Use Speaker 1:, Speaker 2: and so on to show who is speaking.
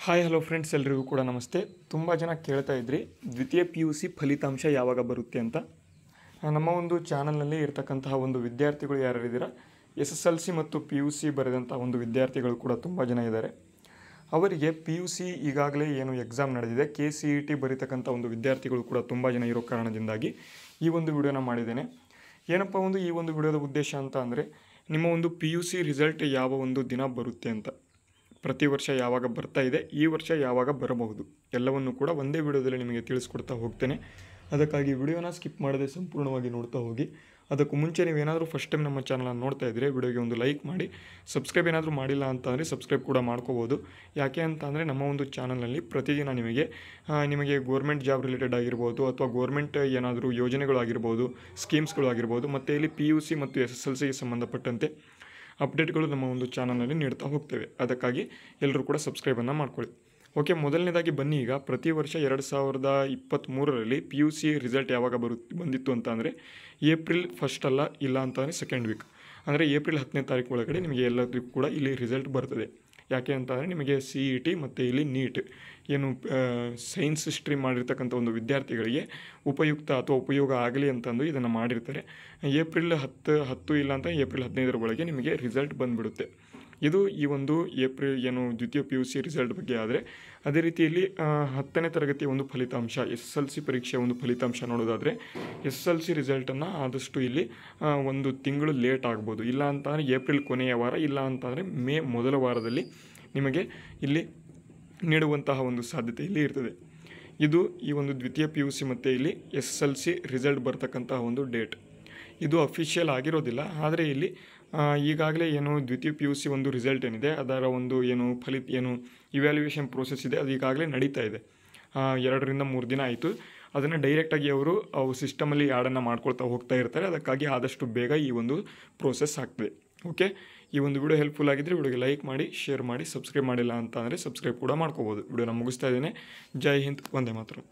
Speaker 1: Hi hello friends, ಎಲ್ರಿಗೂ ಕೂಡ ನಮಸ್ತೆ. ತುಂಬ ಜನ ಕೇಳ್ತಾ ಇದ್ರಿ ದ್ವಿತೀಯ PUC ಫಲಿತಾಂಶ ಯಾವಾಗ ಬರುತ್ತೆ ಅಂತ. ನಮ್ಮ ಒಂದು ಚಾನಲ್ನಲ್ಲಿ ಇರ್ತಕ್ಕಂತಹ ಒಂದು ವಿದ್ಯಾರ್ಥಿಗಳು ಯಾರಿದ್ದೀರಾ, SSLC ಮತ್ತು PUC ಬರೆದಂಥ ಒಂದು ವಿದ್ಯಾರ್ಥಿಗಳು ಕೂಡ ತುಂಬ ಜನ ಇದ್ದಾರೆ. ಅವರಿಗೆ PUC ಈಗಾಗಲೇ ಏನು ಎಕ್ಸಾಮ್ ನಡೆದಿದೆ, KCET ಬರೀತಕ್ಕಂಥ ಒಂದು ವಿದ್ಯಾರ್ಥಿಗಳು ಕೂಡ ತುಂಬ ಜನ ಇರೋ ಕಾರಣದಿಂದಾಗಿ ಈ ಒಂದು ವಿಡಿಯೋನ ಮಾಡಿದ್ದೇನೆ. ಏನಪ್ಪ ಈ ಒಂದು ವಿಡಿಯೋದ ಉದ್ದೇಶ ಅಂತ ಅಂದರೆ, ನಿಮ್ಮ ಒಂದು PUC ರಿಸಲ್ಟ್ ಯಾವ ಒಂದು ದಿನ ಬರುತ್ತೆ ಅಂತ, ಪ್ರತಿ ವರ್ಷ ಯಾವಾಗ ಬರ್ತಾ ಇದೆ, ಈ ವರ್ಷ ಯಾವಾಗ ಬರಬಹುದು, ಎಲ್ಲವನ್ನು ಕೂಡ ಒಂದೇ ವಿಡಿಯೋದಲ್ಲಿ ನಿಮಗೆ ತಿಳಿಸ್ಕೊಡ್ತಾ ಹೋಗ್ತೇನೆ. ಅದಕ್ಕಾಗಿ ವಿಡಿಯೋನ ಸ್ಕಿಪ್ ಮಾಡದೆ ಸಂಪೂರ್ಣವಾಗಿ ನೋಡ್ತಾ ಹೋಗಿ. ಅದಕ್ಕೂ ಮುಂಚೆ ನೀವೇನಾದರೂ ಫಸ್ಟ್ ಟೈಮ್ ನಮ್ಮ ಚಾನಲನ್ನು ನೋಡ್ತಾ ಇದ್ದರೆ ವಿಡಿಯೋಗೆ ಒಂದು ಲೈಕ್ ಮಾಡಿ. ಸಬ್ಸ್ಕ್ರೈಬ್ ಏನಾದರೂ ಮಾಡಿಲ್ಲ ಅಂತಂದರೆ ಸಬ್ಸ್ಕ್ರೈಬ್ ಕೂಡ ಮಾಡ್ಕೋಬೋದು. ಯಾಕೆ ಅಂತ ಅಂದರೆ ನಮ್ಮ ಒಂದು ಚಾನಲ್ನಲ್ಲಿ ಪ್ರತಿದಿನ ನಿಮಗೆ ಗೋರ್ಮೆಂಟ್ ಜಾಬ್ ರಿಲೇಟೆಡ್ ಆಗಿರ್ಬೋದು, ಅಥವಾ ಗೋರ್ಮೆಂಟ್ ಏನಾದರೂ ಯೋಜನೆಗಳು ಆಗಿರ್ಬೋದು, ಸ್ಕೀಮ್ಸ್ಗಳು ಆಗಿರ್ಬೋದು, ಮತ್ತು ಇಲ್ಲಿ PUC ಮತ್ತು SSLCಗೆ ಸಂಬಂಧಪಟ್ಟಂತೆ ಅಪ್ಡೇಟ್ಗಳು ನಮ್ಮ ಒಂದು ಚಾನಲ್ನಲ್ಲಿ ನೀಡ್ತಾ ಹೋಗ್ತೇವೆ. ಅದಕ್ಕಾಗಿ ಎಲ್ಲರೂ ಕೂಡ ಸಬ್ಸ್ಕ್ರೈಬನ್ನು ಮಾಡ್ಕೊಳ್ಳಿ. ಓಕೆ, ಮೊದಲನೇದಾಗಿ ಬನ್ನಿ. ಈಗ ಪ್ರತಿ ವರ್ಷ 2023ರಲ್ಲಿ PUC ರಿಸಲ್ಟ್ ಯಾವಾಗ ಬಂದಿತ್ತು ಅಂತ ಅಂದರೆ ಏಪ್ರಿಲ್ ಫಸ್ಟ್ ಇಲ್ಲ ಅಂತಂದರೆ ಸೆಕೆಂಡ್ ವೀಕ್, ಅಂದರೆ ಏಪ್ರಿಲ್ 10ನೇ ತಾರೀಕು ಒಳಗಡೆ ನಿಮಗೆ ಎಲ್ಲದಕ್ಕೂ ಕೂಡ ಇಲ್ಲಿ ರಿಸಲ್ಟ್ ಬರ್ತದೆ. ಯಾಕೆ ಅಂತಂದರೆ ನಿಮಗೆ CET ಮತ್ತು ಇಲ್ಲಿ NEET ಏನು ಸೈನ್ಸ್ ಸ್ಟ್ರೀಮ್ ಮಾಡಿರ್ತಕ್ಕಂಥ ಒಂದು ವಿದ್ಯಾರ್ಥಿಗಳಿಗೆ ಉಪಯುಕ್ತ ಅಥವಾ ಉಪಯೋಗ ಆಗಲಿ ಅಂತಂದು ಇದನ್ನು ಮಾಡಿರ್ತಾರೆ. ಏಪ್ರಿಲ್ 10 ಇಲ್ಲ ಅಂತ ಏಪ್ರಿಲ್ 15ರ ಒಳಗೆ ನಿಮಗೆ ರಿಸಲ್ಟ್ ಬಂದುಬಿಡುತ್ತೆ. ಇದು ಈ ಒಂದು ಏಪ್ರಿಲ್ ಏನು ದ್ವಿತೀಯ PUC ರಿಸಲ್ಟ್ ಬಗ್ಗೆ. ಆದರೆ ಅದೇ ರೀತಿಯಲ್ಲಿ 10ನೇ ತರಗತಿಯ ಒಂದು ಫಲಿತಾಂಶ, SSLC ಪರೀಕ್ಷೆಯ ಒಂದು ಫಲಿತಾಂಶ ನೋಡೋದಾದರೆ SSLC ರಿಸಲ್ಟನ್ನು ಆದಷ್ಟು ಇಲ್ಲಿ ಒಂದು ತಿಂಗಳು ಲೇಟ್ ಆಗ್ಬೋದು. ಇಲ್ಲ ಅಂತಂದರೆ ಏಪ್ರಿಲ್ ಕೊನೆಯ ವಾರ, ಇಲ್ಲ ಅಂತಂದರೆ ಮೇ ಮೊದಲ ವಾರದಲ್ಲಿ ನಿಮಗೆ ಇಲ್ಲಿ ನೀಡುವಂತಹ ಒಂದು ಸಾಧ್ಯತೆ ಇಲ್ಲಿ ಇರ್ತದೆ. ಇದು ಈ ಒಂದು ದ್ವಿತೀಯ PUC ಮತ್ತು ಇಲ್ಲಿ SSLC ರಿಸಲ್ಟ್ ಬರ್ತಕ್ಕಂತಹ ಒಂದು ಡೇಟ್. ಇದು ಅಫಿಷಿಯಲ್ ಆಗಿರೋದಿಲ್ಲ, ಆದರೆ ಇಲ್ಲಿ ಈಗಾಗಲೇ ಏನು ದ್ವಿತೀಯ PUC ಒಂದು ರಿಸಲ್ಟ್ ಏನಿದೆ, ಅದರ ಒಂದು ಏನು ಇವ್ಯಾಲ್ಯೂಯೇಷನ್ ಪ್ರೋಸೆಸ್ ಇದೆ, ಅದು ಈಗಾಗಲೇ ನಡೀತಾ ಇದೆ. 2 ರಿಂದ 3 ದಿನ ಆಯಿತು. ಅದನ್ನು ಡೈರೆಕ್ಟಾಗಿ ಅವರು ಸಿಸ್ಟಮಲ್ಲಿ ಆ್ಯಡನ್ನು ಮಾಡ್ಕೊಳ್ತಾ ಹೋಗ್ತಾ ಇರ್ತಾರೆ. ಅದಕ್ಕಾಗಿ ಆದಷ್ಟು ಬೇಗ ಈ ಒಂದು ಪ್ರೋಸೆಸ್ ಆಗ್ತದೆ. ಓಕೆ, ಈ ಒಂದು ವಿಡಿಯೋ ಹೆಲ್ಪ್ಫುಲ್ ಆಗಿದ್ದರೆ ವಿಡಿಯೋಗೆ ಲೈಕ್ ಮಾಡಿ, ಶೇರ್ ಮಾಡಿ. ಸಬ್ಸ್ಕ್ರೈಬ್ ಮಾಡಿಲ್ಲ ಅಂತ ಅಂದರೆ ಸಬ್ಸ್ಕ್ರೈಬ್ ಕೂಡ ಮಾಡ್ಕೋಬೋದು. ವಿಡಿಯೋನ ಮುಗಿಸ್ತಾ ಇದ್ದೇನೆ. ಜೈ ಹಿಂದ್, ವಂದೇ ಮಾತರಂ.